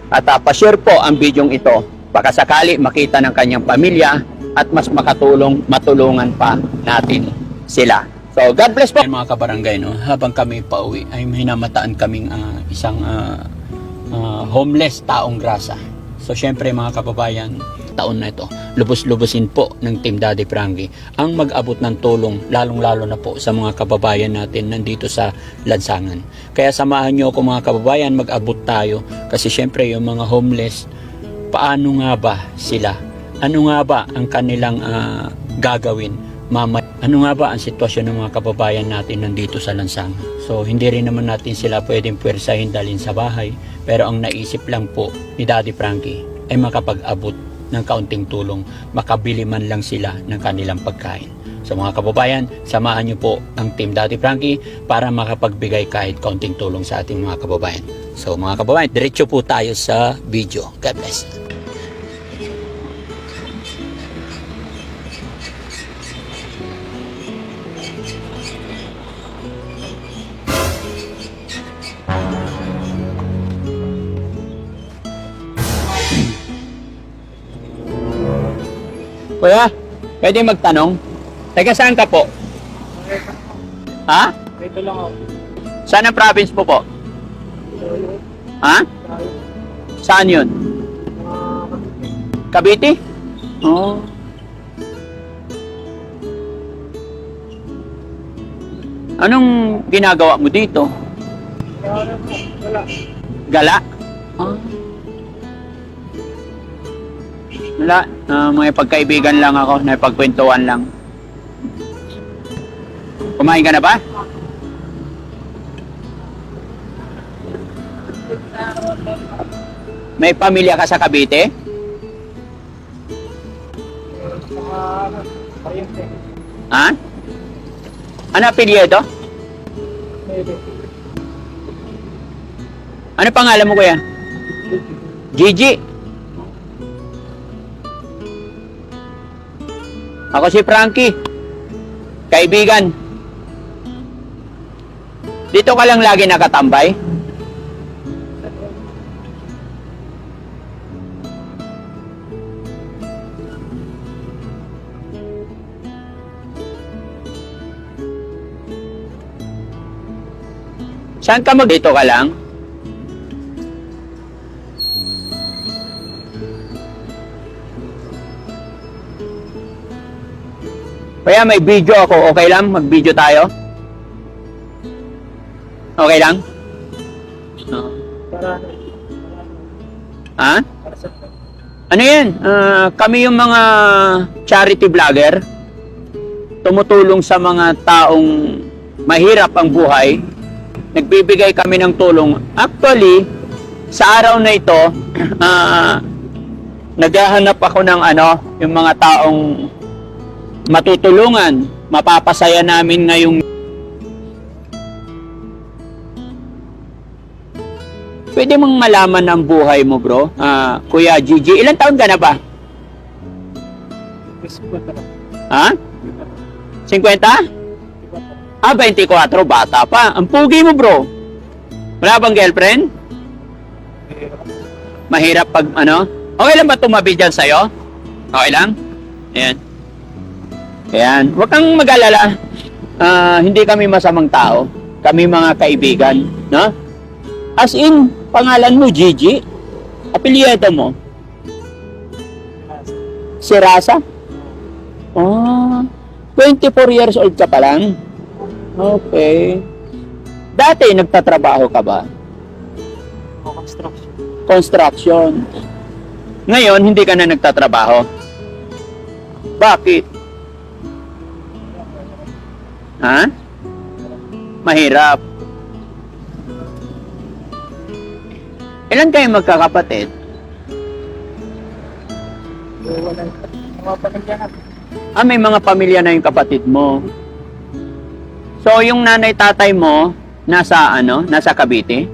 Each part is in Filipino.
At pa-share po ang bidyong ito. Baka sakali makita ng kanyang pamilya at mas matulungan pa natin sila. So, God bless po. Mga kabarangay, no? Habang kami pauwi, ay hinamataan kaming isang homeless taong grasa. So, syempre mga kababayan, taon na ito, lubos-lubosin po ng Team Daddy Frankie ang mag-abot ng tulong, lalong-lalo na po sa mga kababayan natin nandito sa lansangan. Kaya samahan nyo ako mga kababayan, mag-abot tayo. Kasi syempre yung mga homeless, paano nga ba sila? Ano nga ba ang kanilang gagawin? Ano nga ba ang sitwasyon ng mga kababayan natin nandito sa lansangan? So, hindi rin naman natin sila pwedeng puwersahin dalhin sa bahay. Pero ang naisip lang po ni Daddy Frankie ay makapag-abot ng kaunting tulong, makabili man lang sila ng kanilang pagkain. So mga kababayan, samahan niyo po ang Team Daddy Frankie para makapagbigay kahit kaunting tulong sa ating mga kababayan. So mga kababayan, diretso po tayo sa video. God bless. Kuya, pwede magtanong? Taga saan ka po? Ha? Ito lang ako. Saan ang province po po? Ha? Saan yun? Cavite? Oo. Anong ginagawa mo dito? Wala. Gala? Wala. Mga pagkaibigan lang ako, napagkwentuhan lang. Kumain ka na ba? May pamilya ka sa Cavite? Ha? Ano apelyido? Ano pangalan mo kuya? Gigi. Ako si Frankie. Kaibigan. Dito ka lang lagi nakatambay? Saan ka dito ka lang? Kaya may video ako, okay lang? Mag-video tayo? Okay lang? No. Ha? Ano yan? Kami yung mga charity vlogger. Tumutulong sa mga taong mahirap ang buhay. Nagbibigay kami ng tulong. Actually, sa araw na ito, naghahanap ako ng yung mga taong matutulungan, mapapasaya namin ngayong pwede mong malaman ang buhay mo bro, Kuya Gigi, ilang taon ka na ba? Ha? 50? 24, bata pa. Ang pugi mo bro. Wala bang girlfriend? Mahirap pag okay lang ba tumabi dyan sa'yo? Okay lang? Ayan. Ayan, huwag kang mag-alala. Hindi kami masamang tao. Kami mga kaibigan, no? As in, pangalan mo Gigi? Apelyido mo? Si Rasa? Oh, 24 years old ka pa lang? Okay. Dati, nagtatrabaho ka ba? Construction. Construction. Ngayon, hindi ka na nagtatrabaho. Bakit? Ha? Mahirap. Ilan kayo magkakapatid? May mga pamilya na yung kapatid mo. So, yung nanay-tatay mo, nasa Nasa Cavite?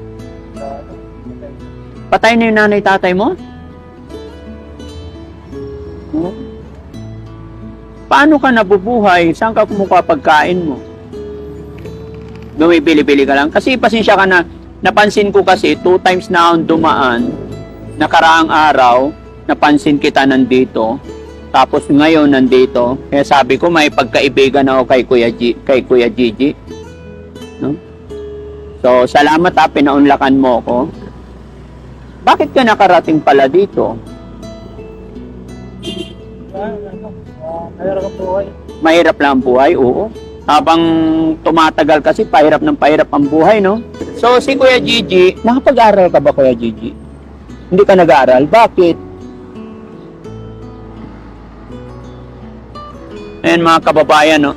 Patay na yung nanay-tatay mo? Oh. Paano ka nabubuhay? Saan ka kumukuha pagkain mo? Bumibili-bili ka lang? Kasi pasensya ka na, napansin ko kasi 2 times na akong dumaan nakaraang araw, napansin kita nandito. Tapos ngayon nandito. Kaya sabi ko may pagkaibigan ako kay Kuya Gigi. No? So, salamat ha, pinaunlakan mo ko. Bakit ka nakarating pala dito? Mahirap ang buhay. Mahirap lang ang buhay, oo. Habang tumatagal kasi, pahirap ng pahirap ang buhay, no? So, si Kuya Gigi, nakapag-aral ka ba, Kuya Gigi? Hindi ka nag-aaral? Bakit? Ayan mga kababayan, no?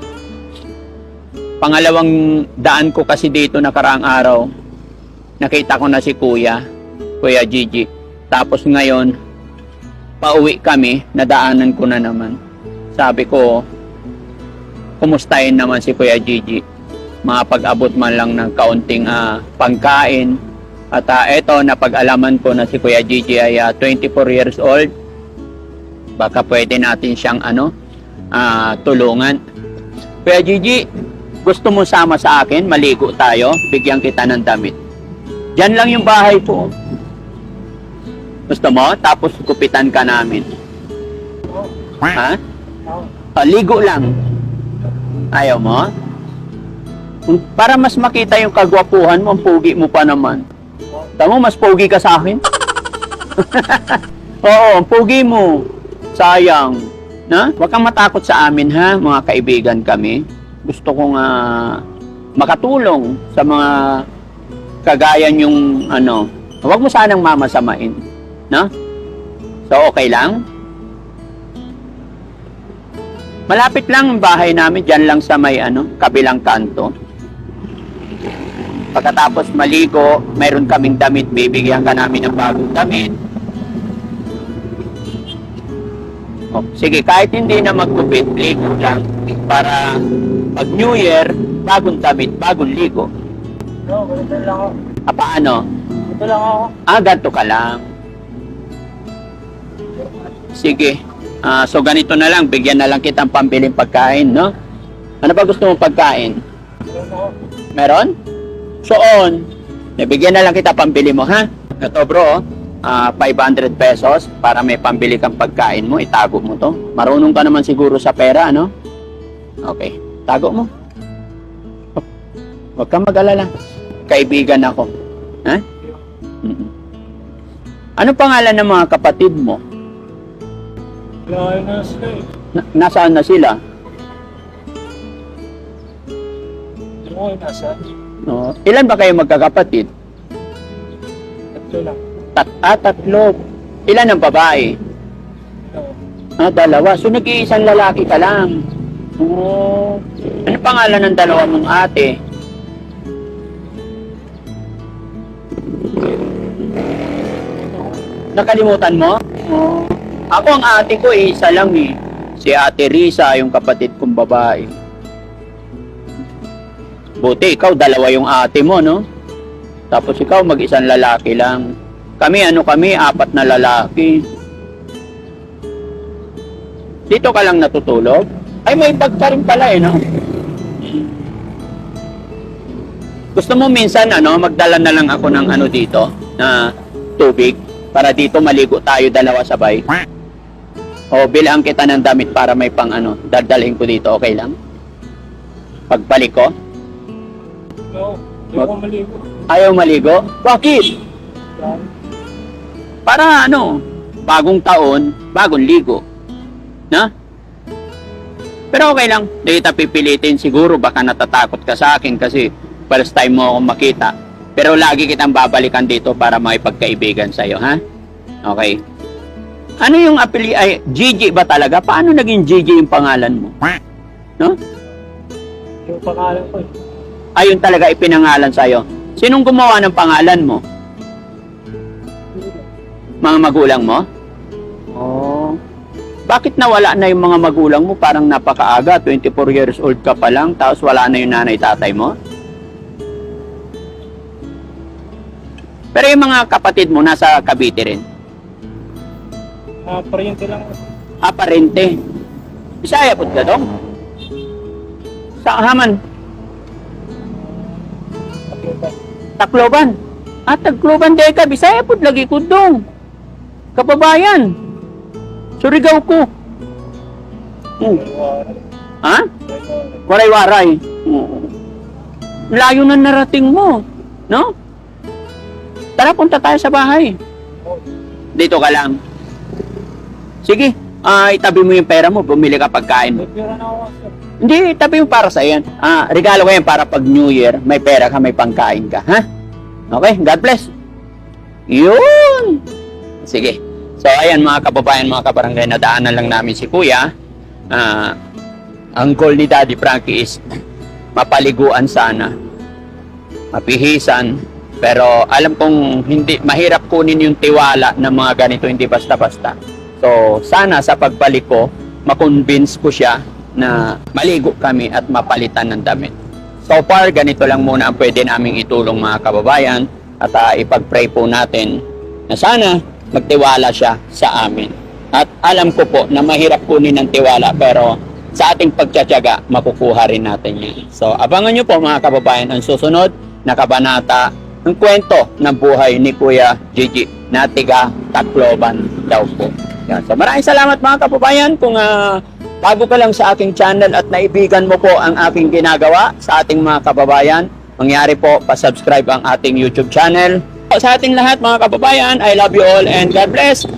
Pangalawang daan ko kasi dito nakaraang araw. Nakita ko na si Kuya Gigi. Tapos ngayon, pauwi kami, nadaanan ko na naman. Sabi ko, kumustahin naman si Kuya Gigi. Makapag-abot man lang ng kaunting pangkain. At eto, napag-alaman ko na si Kuya Gigi ay 24 years old. Baka pwede natin siyang tulungan. Kuya Gigi, gusto mo sama sa akin? Maligo tayo, bigyan kita ng damit. Diyan lang yung bahay ko. Gusto mo? Tapos kupitan ka namin. Ha? Ligo lang. Ayaw mo? Para mas makita yung kagwapuhan mo, ang pogi mo pa naman. Tama, mas pogi ka sa akin? Oo, ang pogi mo. Sayang. Na? Huwag kang matakot sa amin ha, mga kaibigan kami. Gusto kong makatulong sa mga kagaya yung huwag mo sanang mamasamain. No? So, okay lang? Malapit lang ang bahay namin, dyan lang sa may kabilang kanto. Pagkatapos maligo, mayroon kaming damit, bibigyan ka namin ng bagong damit. Oh, sige, kahit hindi na magkupit, ligo lang. Para pag New Year, bagong damit, bagong ligo. No, ganito lang ako. Paano? Ito lang ako. Ganito ka lang. Sige. So ganito na lang, bigyan na lang kitang pambiling pagkain, no? Ano ba gusto mong pagkain? Meron ako. Meron? Soon. Bigyan na lang kita pambili mo, ha? Ito bro, 500 pesos para may pambili kang pagkain mo, itago mo to. Marunong ka naman siguro sa pera, no? Okay, tago mo. Huwag kang mag-alala. Kaibigan ako. Ha? Ano pangalan ng mga kapatid mo? Wala na sila eh. Nasaan na sila? Hindi mo kayo nasa. Ilan ba kayo magkakapatid? Ito lang. Tatlo. Ilan ang babae? Ito. Dalawa. So nag-iisang lalaki ka lang. Ano pangalan ng dalawa mong ate? Nakalimutan mo? Ako ang ate ko isa lang eh. Si Ate Risa, yung kapatid kong babae. Buti, ikaw dalawa yung ate mo, no? Tapos ikaw mag-isang lalaki lang. Kami, 4 na lalaki. Dito ka lang natutulog? Ay, may bag ka rin pala eh, no? Gusto mo minsan, magdala na lang ako ng dito, na tubig, para dito maligo tayo dalawa sabay. O, bilang kita ng damit para may pang dadalhin ko dito, okay lang? Pagbalik ko? No, hindi ako maligo. Ayaw maligo? Bakit? Yan. Para bagong taon, bagong ligo. Na? Pero okay lang, hindi kita pipilitin siguro, baka natatakot ka sa akin kasi first time mo akong makita. Pero lagi kitang babalikan dito para makipagkaibigan sa'yo, ha? Okay. Ano yung ay Gigi ba talaga? Paano naging Gigi yung pangalan mo? No? Yung pangalan ko eh. Ayun talaga ipinangalan sa'yo. Sinong gumawa ng pangalan mo? Mga magulang mo? Oh. Bakit nawala na yung mga magulang mo? Parang napakaaga, 24 years old ka pa lang, tapos wala na yung nanay tatay mo? Pero yung mga kapatid mo nasa Cavite rin? Paryente lang ako. Parente. Bisaya po ka dong? Sa Haman? Pakita. Tacloban. Tacloban de ka, Bisaya po lagi ko dong. Kababayan. Surigao ko. Ha? Waray-waray. Layo na narating mo. No? Tara, punta tayo sa bahay. Dito ka lang. Sige, itabi mo yung pera mo, bumili ka pagkain mo. Pera na ako, sir. Hindi, itabi mo para sa yan. Regalo ko yan para pag New Year, may pera ka, may pangkain ka. Ha? Okay, God bless. Yun! Sige. So, ayan mga kababayan, mga kabarangay, nadaanan lang namin si Kuya. Ang goal ni Daddy Frankie is mapaliguan sana, mapihisan, pero alam kong hindi mahirap kunin yung tiwala ng mga ganito, hindi basta-basta. So, sana sa pagbalik ko, makonvince ko siya na maligo kami at mapalitan ng damit. So far, ganito lang muna ang pwede naming itulong mga kababayan at ipag-pray po natin na sana magtiwala siya sa amin. At alam ko po na mahirap kunin ng tiwala pero sa ating pagtsatsaga, makukuha rin natin yan. So, abangan nyo po mga kababayan ang susunod na kabanata ng kwento ng buhay ni Kuya Gigi na tiga Tacloban daw po. Yan. So, maraming salamat mga kababayan kung bago ka lang sa aking channel at naibigan mo po ang aking ginagawa sa ating mga kababayan. Mangyari po, pasubscribe ang ating YouTube channel. Sa ating lahat mga kababayan, I love you all and God bless.